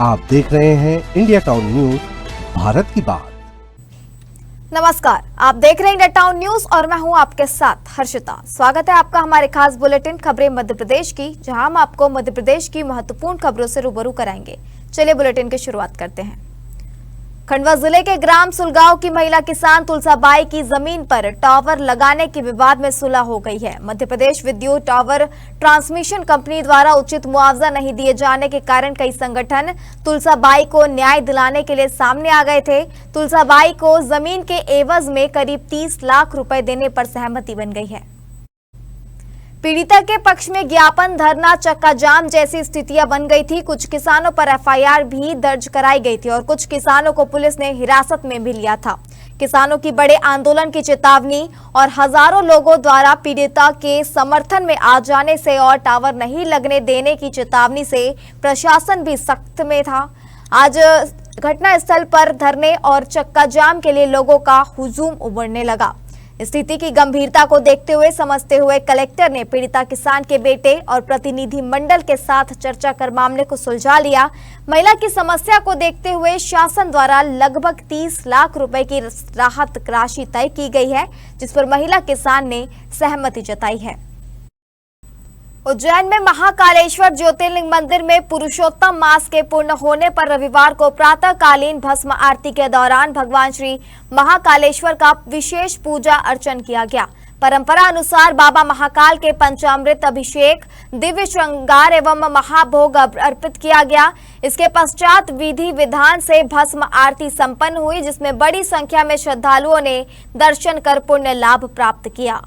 आप देख रहे हैं इंडिया टाउन न्यूज, भारत की बात। नमस्कार, आप देख रहे हैं इंडिया टाउन न्यूज और मैं हूं आपके साथ हर्षिता। स्वागत है आपका हमारे खास बुलेटिन खबरें मध्य प्रदेश की, जहां हम आपको मध्य प्रदेश की महत्वपूर्ण खबरों से रूबरू कराएंगे। चलिए बुलेटिन की शुरुआत करते हैं। खंडवा जिले के ग्राम सुलगांव की महिला किसान तुलसाबाई की जमीन पर टावर लगाने के विवाद में सुलह हो गई है। मध्य प्रदेश विद्युत टावर ट्रांसमिशन कंपनी द्वारा उचित मुआवजा नहीं दिए जाने के कारण कई संगठन तुलसाबाई को न्याय दिलाने के लिए सामने आ गए थे। तुलसाबाई को जमीन के एवज में करीब 30 लाख रुपए देने पर सहमति बन गई है। पीड़िता के पक्ष में ज्ञापन, धरना, चक्का जाम जैसी स्थितियां बन गई थी। कुछ किसानों पर एफआईआर भी दर्ज कराई गई थी और कुछ किसानों को पुलिस ने हिरासत में भी लिया था। किसानों की बड़े आंदोलन की चेतावनी और हजारों लोगों द्वारा पीड़िता के समर्थन में आ जाने से और टावर नहीं लगने देने की चेतावनी से प्रशासन भी सख्त में था। आज घटनास्थल पर धरने और चक्का जाम के लिए लोगों का हुजूम उमड़ने लगा। स्थिति की गंभीरता को देखते हुए समझते हुए कलेक्टर ने पीड़िता किसान के बेटे और प्रतिनिधि मंडल के साथ चर्चा कर मामले को सुलझा लिया। महिला की समस्या को देखते हुए शासन द्वारा लगभग 30 लाख रुपए की राहत राशि तय की गई है, जिस पर महिला किसान ने सहमति जताई है। उज्जैन में महाकालेश्वर ज्योतिर्लिंग मंदिर में पुरुषोत्तम मास के पूर्ण होने पर रविवार को प्रातःकालीन भस्म आरती के दौरान भगवान श्री महाकालेश्वर का विशेष पूजा अर्चन किया गया। परंपरा अनुसार बाबा महाकाल के पंचामृत अभिषेक, दिव्य श्रृंगार एवं महाभोग अर्पित किया गया। इसके पश्चात विधि विधान से भस्म आरती संपन्न हुई, जिसमें बड़ी संख्या में श्रद्धालुओं ने दर्शन कर पुण्य लाभ प्राप्त किया।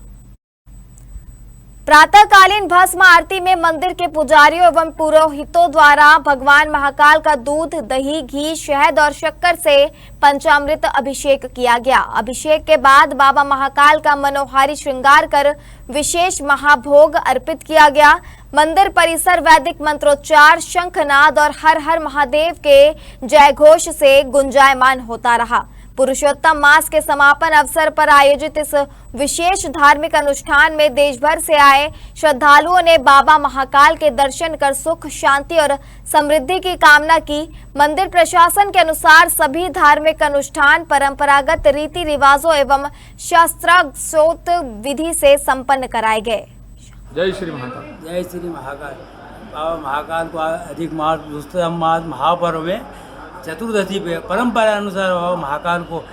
प्रातःकालीन भस्म आरती में मंदिर के पुजारियों एवं पुरोहितों द्वारा भगवान महाकाल का दूध, दही, घी, शहद और शक्कर से पंचामृत अभिषेक किया गया। अभिषेक के बाद बाबा महाकाल का मनोहारी श्रृंगार कर विशेष महाभोग अर्पित किया गया। मंदिर परिसर वैदिक मंत्रोच्चार, शंखनाद और हर हर महादेव के जयघोष से गुंजायमान होता रहा। पुरुषोत्तम मास के समापन अवसर पर आयोजित इस विशेष धार्मिक अनुष्ठान में देश भर से आए श्रद्धालुओं ने बाबा महाकाल के दर्शन कर सुख, शांति और समृद्धि की कामना की। मंदिर प्रशासन के अनुसार सभी धार्मिक अनुष्ठान परंपरागत रीति रिवाजों एवं शास्त्रोक्त विधि से संपन्न कराए गए। जय श्री महाकाल। जय श्री महाकाल। बाबा महाकाल को अधिक मास, पुरुषोत्तम मास महापर्व में चतुर्दशी पे परंपरा अनुसार बाबा महाकाल को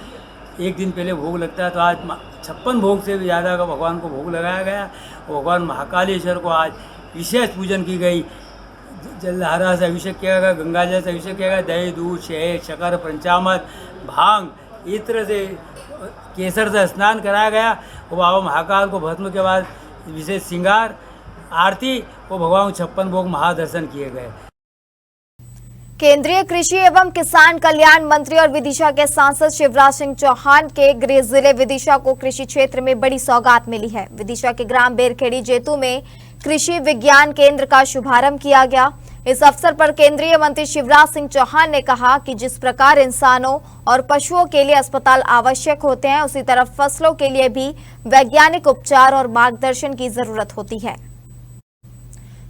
एक दिन पहले भोग लगता है, तो आज 56 भोग से भी ज़्यादा का भगवान को भोग लगाया गया और भगवान महाकालेश्वर को आज विशेष पूजन की गई। जलधारा से अभिषेक किया गया, गंगा जल से अभिषेक किया गया, दही, दूध, शहद, शक्कर, पंचामृत, भांग, इस तरह से केसर से स्नान कराया गया और बाबा महाकाल को भस्म के बाद विशेष श्रृंगार, आरती और भगवान 56 भोग महादर्शन किए गए। केंद्रीय कृषि एवं किसान कल्याण मंत्री और विदिशा के सांसद शिवराज सिंह चौहान के गृह जिले विदिशा को कृषि क्षेत्र में बड़ी सौगात मिली है। विदिशा के ग्राम बेरखेड़ी जेतू में कृषि विज्ञान केंद्र का शुभारंभ किया गया। इस अवसर पर केंद्रीय मंत्री शिवराज सिंह चौहान ने कहा कि जिस प्रकार इंसानों और पशुओं के लिए अस्पताल आवश्यक होते हैं, उसी तरह फसलों के लिए भी वैज्ञानिक उपचार और मार्गदर्शन की जरूरत होती है।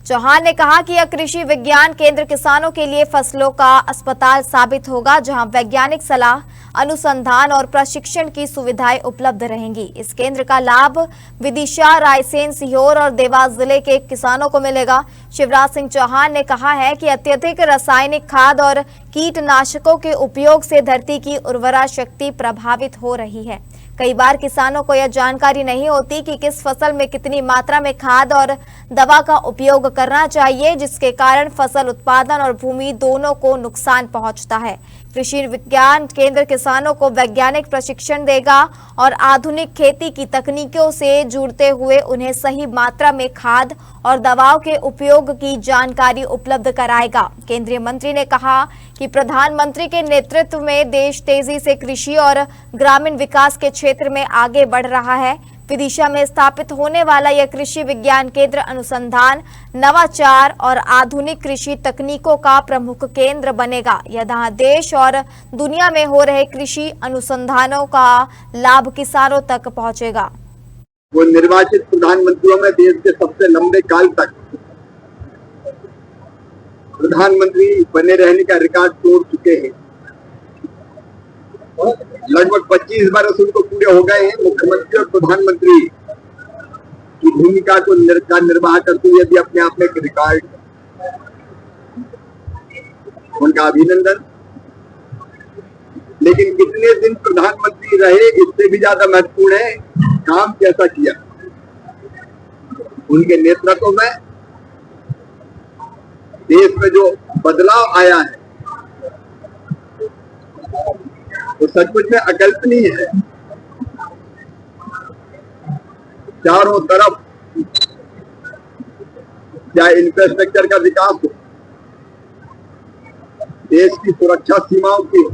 चौहान ने कहा कि यह कृषि विज्ञान केंद्र किसानों के लिए फसलों का अस्पताल साबित होगा, जहां वैज्ञानिक सलाह, अनुसंधान और प्रशिक्षण की सुविधाएं उपलब्ध रहेंगी। इस केंद्र का लाभ विदिशा, रायसेन, सीहोर और देवास जिले के किसानों को मिलेगा। शिवराज सिंह चौहान ने कहा है कि अत्यधिक रासायनिक खाद और कीटनाशकों के उपयोग से धरती की उर्वरा शक्ति प्रभावित हो रही है। कई बार किसानों को यह जानकारी नहीं होती कि किस फसल में कितनी मात्रा में खाद और दवा का उपयोग करना चाहिए, जिसके कारण फसल उत्पादन और भूमि दोनों को नुकसान पहुंचता है। कृषि विज्ञान केंद्र किसानों को वैज्ञानिक प्रशिक्षण देगा और आधुनिक खेती की तकनीकों से जुड़ते हुए उन्हें सही मात्रा में खाद और दवाओं के उपयोग की जानकारी उपलब्ध कराएगा। केंद्रीय मंत्री ने कहा कि प्रधानमंत्री के नेतृत्व में देश तेजी से कृषि और ग्रामीण विकास के क्षेत्र में आगे बढ़ रहा है। विदिशा में स्थापित होने वाला यह कृषि विज्ञान केंद्र अनुसंधान, नवाचार और आधुनिक कृषि तकनीकों का प्रमुख केंद्र बनेगा। यह देश और दुनिया में हो रहे कृषि अनुसंधानों का लाभ किसानों तक पहुंचेगा। वो निर्वाचित प्रधानमंत्रियों में देश के सबसे लंबे काल तक प्रधानमंत्री बने रहने का रिकॉर्ड तोड़ चुके हैं। लगभग 25 बरस उनको पूरे हो गए हैं मुख्यमंत्री और प्रधानमंत्री की भूमिका को निर्वाह करते हुए भी अपने आप में एक रिकॉर्ड। उनका अभिनंदन। लेकिन कितने दिन प्रधानमंत्री रहे इससे भी ज्यादा महत्वपूर्ण है काम कैसा किया। उनके नेतृत्व में देश में जो बदलाव आया है वो सचमुच में अकल्पनीय है। चारों तरफ चाहे इंफ्रास्ट्रक्चर का विकास हो, देश की सुरक्षा सीमाओं की हो,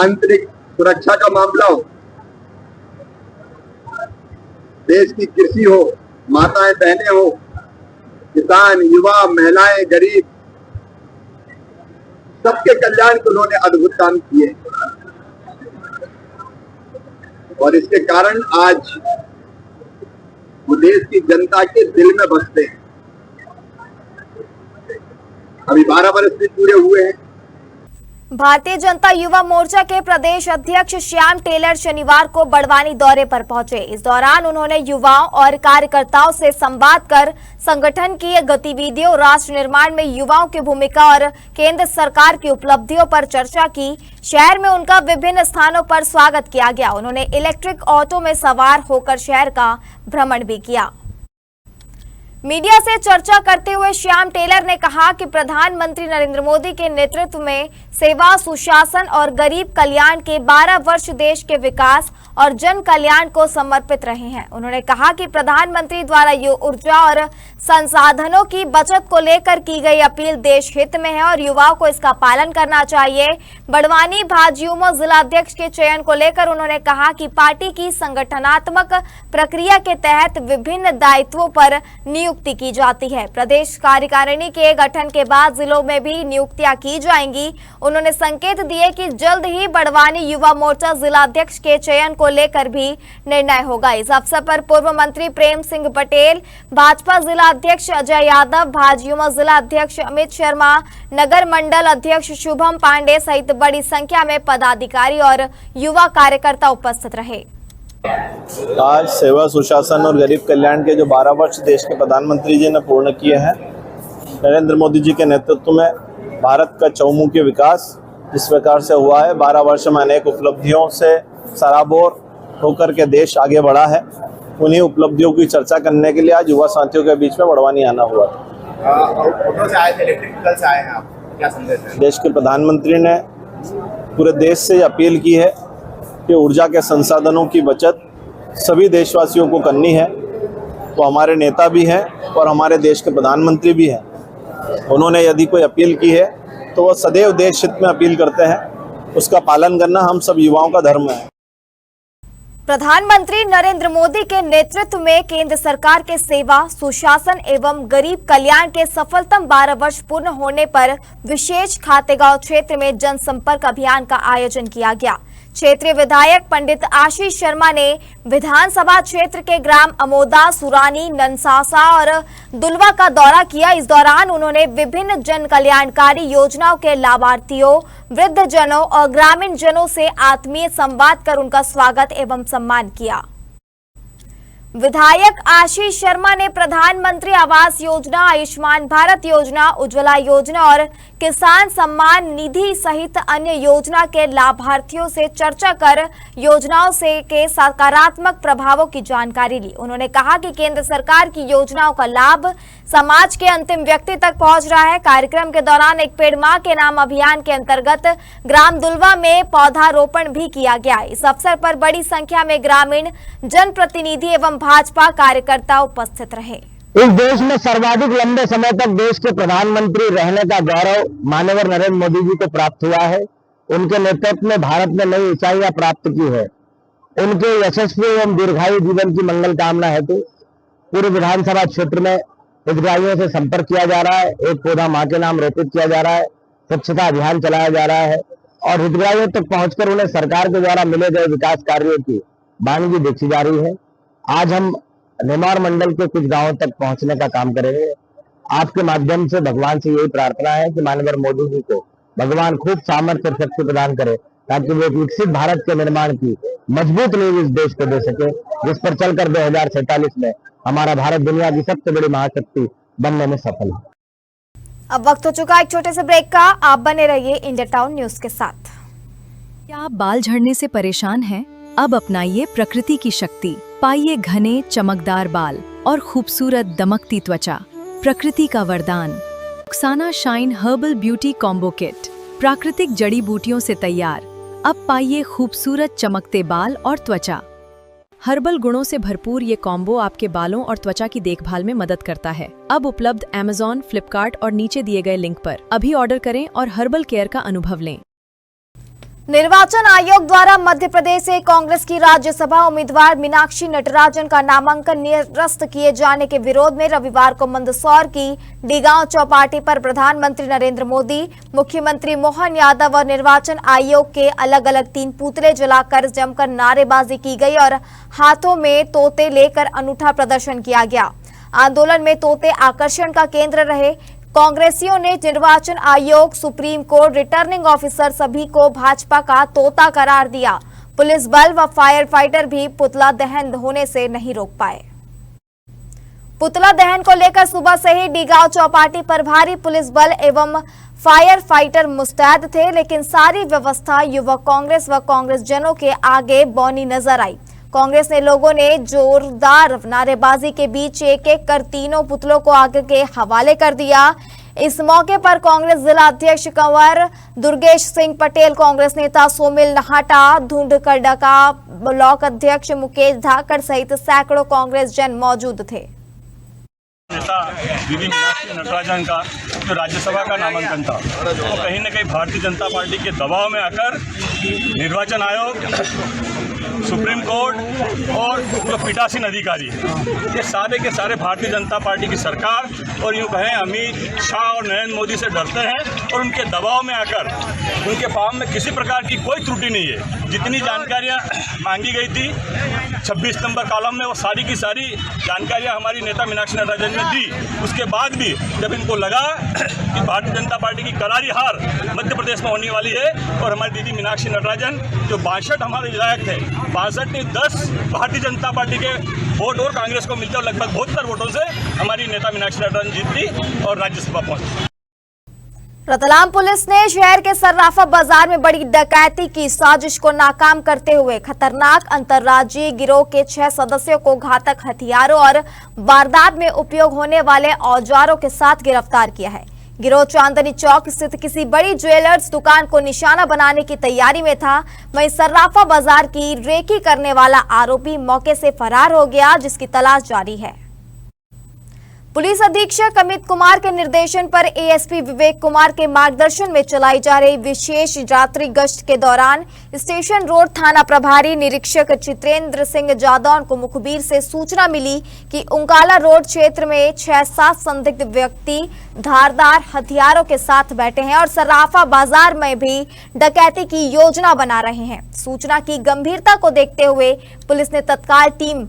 आंतरिक सुरक्षा का मामला हो, देश की कृषि हो, माताएं बहनें हो, किसान, युवा, महिलाएं, गरीब, सबके कल्याण को उन्होंने अद्भुत काम किए और इसके कारण आज वो देश की जनता के दिल में बसते हैं। अभी 12 वर्ष भी पूरे हुए हैं। भारतीय जनता युवा मोर्चा के प्रदेश अध्यक्ष श्याम टेलर शनिवार को बड़वानी दौरे पर पहुंचे। इस दौरान उन्होंने युवाओं और कार्यकर्ताओं से संवाद कर संगठन की गतिविधियों, राष्ट्र निर्माण में युवाओं की भूमिका और केंद्र सरकार की उपलब्धियों पर चर्चा की। शहर में उनका विभिन्न स्थानों पर स्वागत किया गया। उन्होंने इलेक्ट्रिक ऑटो में सवार होकर शहर का भ्रमण भी किया। मीडिया से चर्चा करते हुए श्याम टेलर ने कहा कि प्रधानमंत्री नरेंद्र मोदी के नेतृत्व में सेवा, सुशासन और गरीब कल्याण के 12 वर्ष देश के विकास और जन कल्याण को समर्पित रहे हैं। उन्होंने कहा कि प्रधानमंत्री द्वारा ऊर्जा और संसाधनों की बचत को लेकर की गई अपील देश हित में है और युवाओं को इसका पालन करना चाहिए। बड़वानी भाजयुमो जिलाध्यक्ष के चयन को लेकर उन्होंने कहा कि पार्टी की संगठनात्मक प्रक्रिया के तहत विभिन्न दायित्वों पर नियुक्ति की जाती है। प्रदेश कार्यकारिणी के गठन के बाद जिलों में भी नियुक्तियां की जाएंगी। उन्होंने संकेत दिए कि जल्द ही बड़वानी युवा मोर्चा जिलाध्यक्ष के चयन को लेकर भी निर्णय होगा। इस अवसर पर पूर्व मंत्री प्रेम सिंह पटेल, भाजपा जिलाध्यक्ष अजय यादव, भाजयुमो जिला अध्यक्ष अमित शर्मा, नगर मंडल अध्यक्ष शुभम पांडे सहित बड़ी संख्या में पदाधिकारी और युवा कार्यकर्ता उपस्थित रहे। आज सेवा, सुशासन और गरीब कल्याण के जो 12 वर्ष देश के प्रधानमंत्री जी ने पूर्ण किए हैं, नरेंद्र मोदी जी के नेतृत्व में भारत का चौमुखी विकास जिस प्रकार से हुआ है, 12 वर्ष में अनेक उपलब्धियों से सराबोर होकर के देश आगे बढ़ा है। उन्हीं उपलब्धियों की चर्चा करने के लिए आज युवा साथियों के बीच में बड़वानी आना हुआ था। ऑटो से आए थे, इलेक्ट्रिक व्हीकल से आए हैं आप, क्या संदेश है? देश के प्रधानमंत्री ने पूरे देश से अपील की है कि ऊर्जा के संसाधनों की बचत सभी देशवासियों को करनी है। वो हमारे नेता भी हैं और हमारे देश के प्रधानमंत्री भी हैं। उन्होंने यदि कोई अपील की है तो वो सदैव देश हित में अपील करते हैं। उसका पालन करना हम सब युवाओं का धर्म है। प्रधानमंत्री नरेंद्र मोदी के नेतृत्व में केंद्र सरकार के सेवा, सुशासन एवं गरीब कल्याण के सफलतम 12 वर्ष पूर्ण होने पर विशेष खातेगांव क्षेत्र में जनसंपर्क अभियान का आयोजन किया गया। क्षेत्रीय विधायक पंडित आशीष शर्मा ने विधानसभा क्षेत्र के ग्राम अमोदा, सुरानी, ननसासा और दुलवा का दौरा किया। इस दौरान उन्होंने विभिन्न जन कल्याणकारी योजनाओं के लाभार्थियों, वृद्धजनों और ग्रामीण जनों से आत्मीय संवाद कर उनका स्वागत एवं सम्मान किया। विधायक आशीष शर्मा ने प्रधानमंत्री आवास योजना, आयुष्मान भारत योजना, उज्ज्वला योजना और किसान सम्मान निधि सहित अन्य योजना के लाभार्थियों से चर्चा कर योजनाओं से के सकारात्मक प्रभावों की जानकारी ली। उन्होंने कहा कि केंद्र सरकार की योजनाओं का लाभ समाज के अंतिम व्यक्ति तक पहुंच रहा है। कार्यक्रम के दौरान एक पेड़ मां के नाम अभियान के अंतर्गत ग्राम दुलवा में पौधारोपण भी किया गया। इस अवसर पर बड़ी संख्या में ग्रामीण जनप्रतिनिधि एवं भाजपा कार्यकर्ता उपस्थित रहे। इस देश में सर्वाधिक लंबे समय तक देश के प्रधानमंत्री रहने का गौरव माननीय नरेंद्र मोदी जी को प्राप्त हुआ है। उनके नेतृत्व में भारत ने नई ऊंचाइयां प्राप्त की है। उनके यशस्वी एवं दीर्घायु जीवन की मंगल कामना हेतु पूरे विधानसभा क्षेत्र में हितग्राहियों से संपर्क किया जा रहा है। एक पौधा मां के नाम रोपित किया जा रहा है। स्वच्छता अभियान चलाया जा रहा है और हितग्राहियों तक पहुंचकर उन्हें सरकार के द्वारा मिले गए विकास कार्यों की वानगी देखी जा रही है। आज हम नेमार मंडल के कुछ गांवों तक पहुंचने का काम करेंगे। आपके माध्यम से भगवान से यही प्रार्थना है कि माननीय मोदी जी को भगवान खूब सामर्थ्य और शक्ति प्रदान करे, ताकि वो एक विकसित भारत के निर्माण की मजबूत नींव इस देश को दे सके, जिस पर चलकर 2047 में हमारा भारत दुनिया की सबसे बड़ी महाशक्ति बनने में सफल हो। अब वक्त हो चुका एक छोटे से ब्रेक का। आप बने रहिए इंडिया टाउन न्यूज के साथ। क्या आप बाल झड़ने से परेशान हैं? अब अपनाइए प्रकृति की शक्ति, पाइए घने चमकदार बाल और खूबसूरत दमकती त्वचा। प्रकृति का वरदान Rukhsana shine herbal beauty combo kit, प्राकृतिक जड़ी बूटियों से तैयार। अब पाइए खूबसूरत चमकते बाल और त्वचा। हर्बल गुणों से भरपूर ये कॉम्बो आपके बालों और त्वचा की देखभाल में मदद करता है। अब उपलब्ध Amazon, फ्लिपकार्ट और नीचे दिए गए लिंक पर अभी ऑर्डर करें और हर्बल केयर का अनुभव लें। निर्वाचन आयोग द्वारा मध्य प्रदेश से कांग्रेस की राज्यसभा उम्मीदवार मीनाक्षी नटराजन का नामांकन निरस्त किए जाने के विरोध में रविवार को मंदसौर की डीगांव चौपाटी पर प्रधानमंत्री नरेंद्र मोदी, मुख्यमंत्री मोहन यादव और निर्वाचन आयोग के अलग अलग 3 पुतले जलाकर जमकर नारेबाजी की गई और हाथों में तोते लेकर अनूठा प्रदर्शन किया गया। आंदोलन में तोते आकर्षण का केंद्र रहे। कांग्रेसियों ने निर्वाचन आयोग, सुप्रीम कोर्ट, रिटर्निंग ऑफिसर सभी को भाजपा का तोता करार दिया। पुलिस बल व फायर फाइटर भी पुतला दहन होने से नहीं रोक पाए। पुतला दहन को लेकर सुबह से ही डीगांव चौपाटी पर भारी पुलिस बल एवं फायर फाइटर मुस्तैद थे, लेकिन सारी व्यवस्था युवा कांग्रेस व कांग्रेस जनों के आगे बौनी नजर आई। कांग्रेस ने लोगों ने जोरदार नारेबाजी के बीच एक एक कर तीनों पुतलों को आग के हवाले कर दिया। इस मौके पर कांग्रेस जिला अध्यक्ष कंवर दुर्गेश सिंह पटेल, कांग्रेस नेता सोमिल नहाटा, धुंधकड़का ब्लॉक अध्यक्ष मुकेश धाकड़ सहित सैकड़ों कांग्रेस जन मौजूद थे। नेता दीदी मीनाक्षी नटराजन का जो राज्यसभा का नामांकन था, वो कहीं न कहीं भारतीय जनता पार्टी के दबाव में आकर निर्वाचन आयोग, सुप्रीम कोर्ट और जो पीठासीन अधिकारी, ये सारे के सारे भारतीय जनता पार्टी की सरकार और यूँ कहें अमित शाह और नरेंद्र मोदी से डरते हैं और उनके दबाव में आकर उनके फार्म में किसी प्रकार की कोई त्रुटि नहीं है। जितनी जानकारियाँ मांगी गई थी 26 नंबर कॉलम में, वो सारी की सारी जानकारियाँ हमारी नेता मीनाक्षी नटराजन ने दी। उसके बाद भी जब इनको लगा कि भारतीय जनता पार्टी की करारी हार मध्य प्रदेश में होने वाली है और हमारी दीदी मीनाक्षी नटराजन जो 62 हमारे विधायक थे, 62 ने 10 भारतीय जनता पार्टी के वोट और कांग्रेस को मिलते हुए लगभग 72 वोटों से हमारी नेता मीनाक्षी नटराजन जीती और राज्यसभा पहुंची। रतलाम पुलिस ने शहर के सर्राफा बाजार में बड़ी डकैती की साजिश को नाकाम करते हुए खतरनाक अंतर्राज्यीय गिरोह के 6 सदस्यों को घातक हथियारों और वारदात में उपयोग होने वाले औजारों के साथ गिरफ्तार किया है। गिरोह चांदनी चौक स्थित किसी बड़ी ज्वेलर्स दुकान को निशाना बनाने की तैयारी में था। वहीं सर्राफा बाजार की रेकी करने वाला आरोपी मौके से फरार हो गया, जिसकी तलाश जारी है। पुलिस अधीक्षक अमित कुमार के निर्देशन पर एएसपी विवेक कुमार के मार्गदर्शन में चलाई जा रही विशेष रात्रि गश्त के दौरान स्टेशन रोड थाना प्रभारी निरीक्षक चित्रेंद्र सिंह जादौन को मुखबिर से सूचना मिली कि उंकाला रोड क्षेत्र में 6-7 संदिग्ध व्यक्ति धारदार हथियारों के साथ बैठे हैं और सर्राफा बाजार में भी डकैती की योजना बना रहे हैं। सूचना की गंभीरता को देखते हुए पुलिस ने तत्काल टीम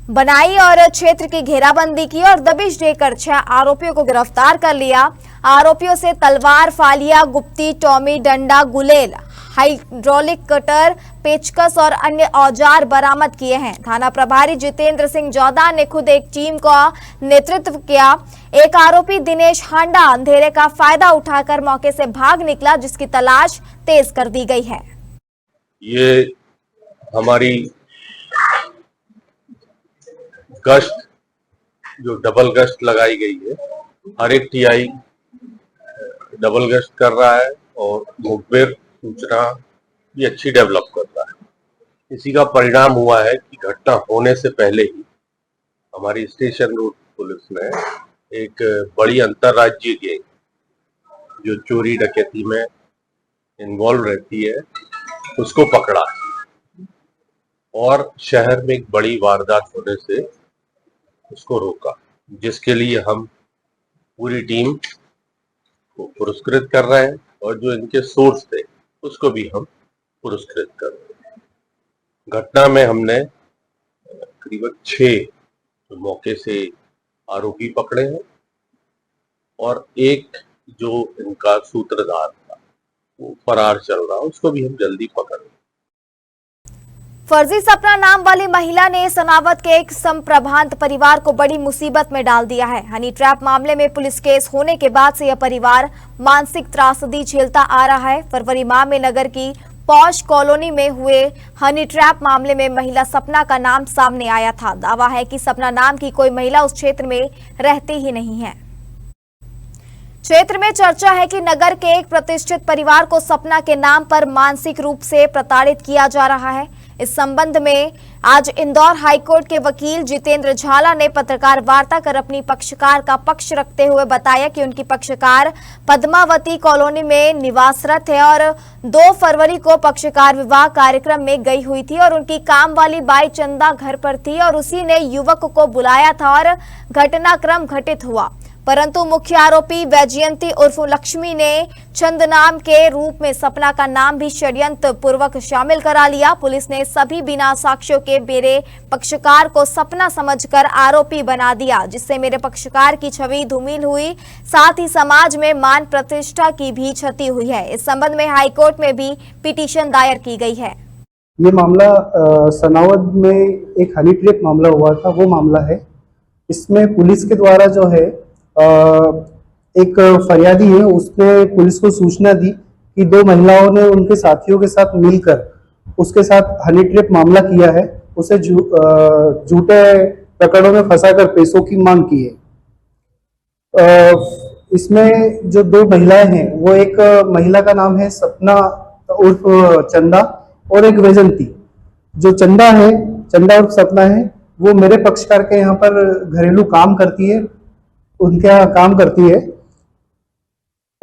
बनाई और क्षेत्र की घेराबंदी की और दबिश देकर 6 आरोपियों को गिरफ्तार कर लिया। आरोपियों से तलवार, फालिया, गुप्ती, टॉमी, डंडा, गुलेल, हाइड्रोलिक कटर, पेचकस और अन्य औजार बरामद किए हैं। थाना प्रभारी जितेंद्र सिंह जौदा ने खुद एक टीम का नेतृत्व किया। एक आरोपी दिनेश हांडा अंधेरे का फायदा उठाकर मौके से भाग निकला, जिसकी तलाश तेज कर दी गई है। ये हमारी गश्त जो डबल गश्त लगाई गई है, हर एक टीआई डबल गश्त कर रहा है और मुखबिर सूचना भी अच्छी डेवलप कर रहा है। इसी का परिणाम हुआ है कि घटना होने से पहले ही हमारी स्टेशन रोड पुलिस ने एक बड़ी अंतर्राज्यीय गैंग जो चोरी डकैती में इन्वॉल्व रहती है उसको पकड़ा और शहर में एक बड़ी वारदात होने से उसको रोका, जिसके लिए हम पूरी टीम को पुरस्कृत कर रहे हैं और जो इनके सोर्स थे उसको भी हम पुरस्कृत कर रहे हैं। घटना में हमने करीबन 6 मौके से आरोपी पकड़े हैं और एक जो इनका सूत्रधार था वो फरार चल रहा, उसको भी हम जल्दी पकड़ लेंगे। फर्जी सपना नाम वाली महिला ने सनावत के एक संप्रभांत परिवार को बड़ी मुसीबत में डाल दिया है। हनी ट्रैप मामले में पुलिस केस होने के बाद से यह परिवार मानसिक त्रासदी झेलता आ रहा है। फरवरी माह में नगर की पॉश कॉलोनी में हुए हनी ट्रैप मामले में महिला सपना का नाम सामने आया था। दावा है कि सपना नाम की कोई महिला उस क्षेत्र में रहती ही नहीं है। क्षेत्र में चर्चा है कि नगर के एक प्रतिष्ठित परिवार को सपना के नाम पर मानसिक रूप से प्रताड़ित किया जा रहा है। इस संबंध में आज इंदौर हाईकोर्ट के वकील जितेंद्र झाला ने पत्रकार वार्ता कर अपनी पक्षकार का पक्ष रखते हुए बताया कि उनकी पक्षकार पद्मावती कॉलोनी में निवासरत है और 2 फरवरी को पक्षकार विवाह कार्यक्रम में गई हुई थी और उनकी काम वाली बाई चंदा घर पर थी और उसी ने युवक को बुलाया था और घटनाक्रम घटित हुआ। परंतु मुख्य आरोपी वैजयंती उर्फ लक्ष्मी ने चंद नाम के रूप में सपना का नाम भी षड्यंत्र पूर्वक शामिल करा लिया। पुलिस ने सभी बिना साक्ष्यों के मेरे पक्षकार को सपना समझकर आरोपी बना दिया, जिससे मेरे पक्षकार की छवि धूमिल हुई, साथ ही समाज में मान प्रतिष्ठा की भी क्षति हुई है। इस संबंध में हाईकोर्ट में भी पिटीशन दायर की गई है। ये मामला सनावद में एक हनी ट्रैप मामला हुआ था, वो मामला है। इसमें पुलिस के द्वारा जो है एक फरियादी है, उसने पुलिस को सूचना दी कि 2 महिलाओं ने उनके साथियों के साथ मिलकर उसके साथ हनी ट्रैप मामला किया है, उसे झूठे प्रकरणों में फंसाकर पैसों की मांग की है। इसमें जो 2 महिलाएं हैं, वो एक महिला का नाम है सपना उर्फ चंदा और एक वैजंती। जो चंदा उर्फ सपना है, वो मेरे पक्षकार के यहाँ पर घरेलू काम करती है, उनके यहाँ काम करती है।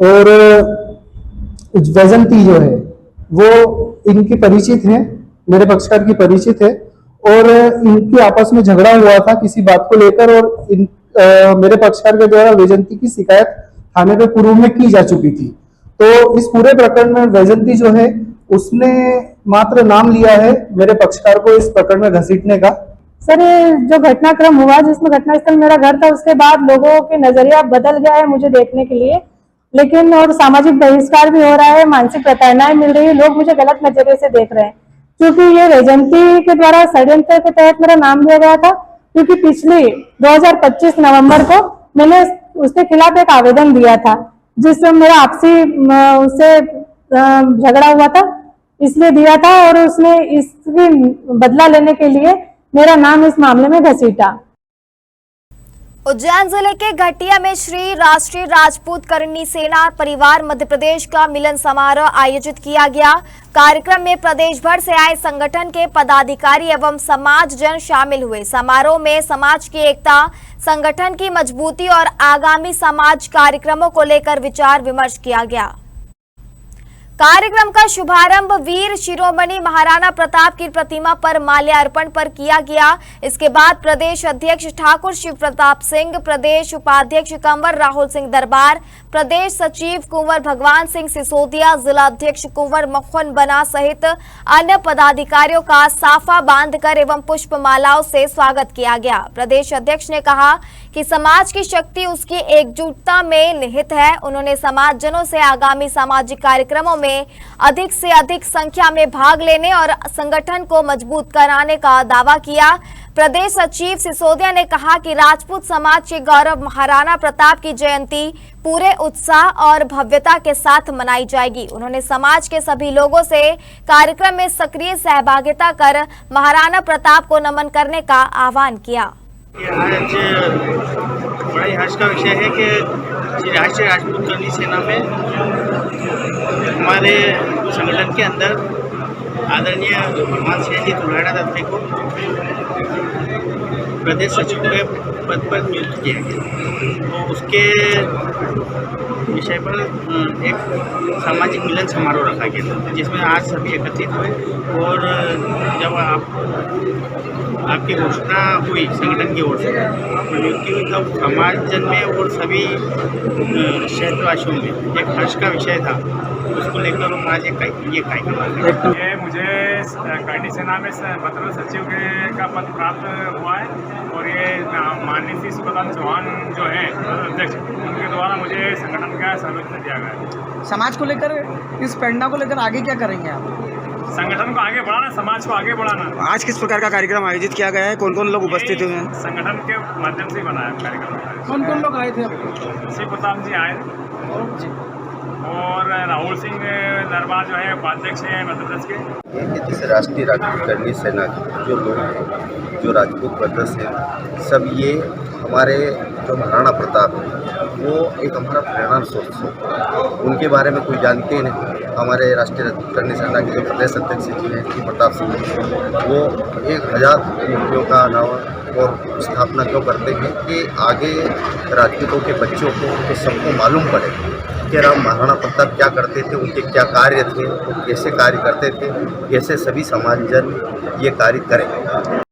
और वैजंती जो है वो इनकी परिचित है, मेरे पक्षकार की परिचित है और इनकी आपस में झगड़ा हुआ था किसी बात को लेकर और मेरे पक्षकार के द्वारा वैजंती की शिकायत थाने पे पूर्व में की जा चुकी थी। तो इस पूरे प्रकरण में वैजंती जो है उसने मात्र नाम लिया है मेरे पक्षकार को इस प्रकरण में घसीटने का। सर, जो घटनाक्रम हुआ जिसमें घटनास्थल मेरा घर था, उसके बाद लोगों के नजरिया बदल गया है मुझे देखने के लिए, लेकिन और सामाजिक बहिष्कार भी हो रहा है, मानसिक प्रताड़नाएं मिल रही है, लोग मुझे गलत नजरिए से देख रहे हैं। क्योंकि ये वैजयंती के द्वारा षड्यंत्र के तहत मेरा नाम लिया गया था, क्योंकि पिछली 2025 नवंबर को मैंने उसके खिलाफ एक आवेदन दिया था जिसमें मेरा आपसी उससे झगड़ा हुआ था, इसलिए दिया था और उसने इसकी बदला लेने के लिए मेरा नाम इस मामले में घसीटा। उज्जैन जिले के घटिया में श्री राष्ट्रीय राजपूत करणी सेना परिवार मध्य प्रदेश का मिलन समारोह आयोजित किया गया। कार्यक्रम में प्रदेश भर से आए संगठन के पदाधिकारी एवं समाज जन शामिल हुए। समारोह में समाज की एकता, संगठन की मजबूती और आगामी समाज कार्यक्रमों को लेकर विचार विमर्श किया गया। कार्यक्रम का शुभारंभ वीर शिरोमणि महाराणा प्रताप की प्रतिमा पर माल्यार्पण पर किया गया। इसके बाद प्रदेश अध्यक्ष ठाकुर शिव प्रताप सिंह, प्रदेश उपाध्यक्ष कंवर राहुल सिंह दरबार, प्रदेश सचिव कुंवर भगवान सिंह सिसोदिया, जिला अध्यक्ष कुंवर मखन बना सहित अन्य पदाधिकारियों का साफा बांधकर एवं पुष्पमालाओं से स्वागत किया गया। प्रदेश अध्यक्ष ने कहा कि समाज की शक्ति उसकी एकजुटता में निहित है। उन्होंने समाजजनों से आगामी सामाजिक कार्यक्रमों में अधिक से अधिक संख्या में भाग लेने और संगठन को मजबूत कराने का दावा किया। प्रदेश सचिव सिसोदिया ने कहा कि राजपूत समाज के गौरव महाराणा प्रताप की जयंती पूरे उत्साह और भव्यता के साथ मनाई जाएगी। उन्होंने समाज के सभी लोगों से कार्यक्रम में सक्रिय सहभागिता कर महाराणा प्रताप को नमन करने का आह्वान किया। आज बड़ा ही हर्ष का विषय है कि राष्ट्रीय राजपूत करणी सेना में हमारे संगठन के अंदर आदरणीय भगवान सिंह जी तुलाड़ा दत्ते को प्रदेश सचिव के पद पर नियुक्त किया गया। तो उसके विषय पर एक सामाजिक मिलन समारोह रखा गया था, जिसमें आज सभी एकत्रित हुए और जब आपकी घोषणा हुई संगठन की ओर से नियुक्ति हुई, तब समाज जन में और सभी क्षेत्रवासियों में एक हर्ष का विषय था। उसको लेकर आज ये कार्यक्रम मुझे करनी सेना में मतलब सचिव का पद प्राप्त हुआ है और ये माननीय श्री शिवप्रताप चौहान जो है अध्यक्ष, उनके द्वारा मुझे संगठन का सर्वोच्च दिया गया है। समाज को लेकर, इस प्रेरणा को लेकर आगे क्या करेंगे आप? संगठन को आगे बढ़ाना, समाज को आगे बढ़ाना। आज किस प्रकार का कार्यक्रम आयोजित किया गया है, कौन कौन लोग उपस्थित हुए हैं? संगठन के माध्यम से बनाया कार्यक्रम। कौन कौन लोग आए थे? श्री प्रताप जी आए और राहुल सिंह दरबार जो है उपाध्यक्ष है मध्य प्रदेश के। जिस राष्ट्रीय राजपूत करनी सेना के जो लोग हैं, जो राजपूत ब्रदर्स हैं, सब ये हमारे जो महाराणा प्रताप है वो एक हमारा प्रेरणा स्रोत है। उनके बारे में कोई जानते नहीं। हमारे राष्ट्रीय राजपूत करनी सेना के जो प्रदेश अध्यक्ष जी हैं श्री प्रताप सिंह, वो 1000 मूर्तियों का अनावरण और स्थापना क्यों करते हैं कि आगे राजपूतों के बच्चों को तो सबको मालूम पड़े कि राम महाराणा प्रताप क्या करते थे, उनके क्या कार्य थे, वो कैसे कार्य करते थे, कैसे सभी समाज जन ये कार्य करें।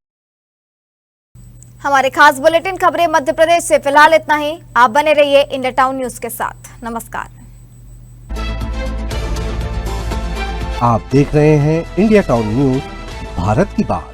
हमारे खास बुलेटिन खबरें मध्य प्रदेश से फिलहाल इतना ही। आप बने रहिए इंडिया टाउन न्यूज के साथ। नमस्कार। आप देख रहे हैं इंडिया टाउन न्यूज, भारत की बात।